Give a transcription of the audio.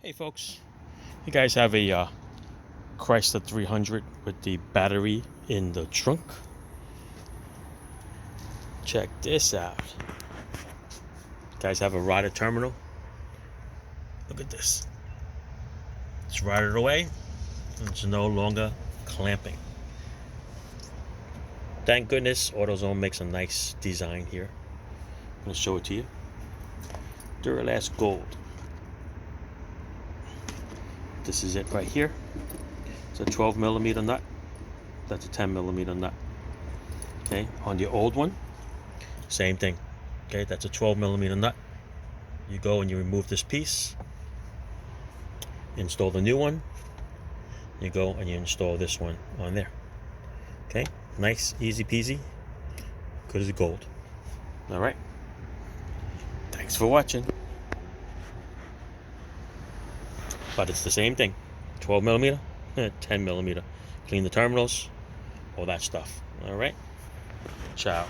Hey folks, you guys have a Chrysler 300 with the battery in the trunk. Check this out. You guys have a rotted terminal. Look at this. It's rotted away. It's no longer clamping. Thank goodness Autozone makes a nice design here. I'm going to show it to you. Duralast Gold. This is it right here. It's a 12 millimeter nut. That's a 10 millimeter nut. Okay, on the old one, same thing. Okay, that's a 12 millimeter nut. You go and you remove this piece, install the new one. You go and you install this one on there. Okay, nice, easy peasy, good as gold. All right, thanks for watching. But it's the same thing, 12 millimeter, 10 millimeter. Clean the terminals, all that stuff. All right, ciao.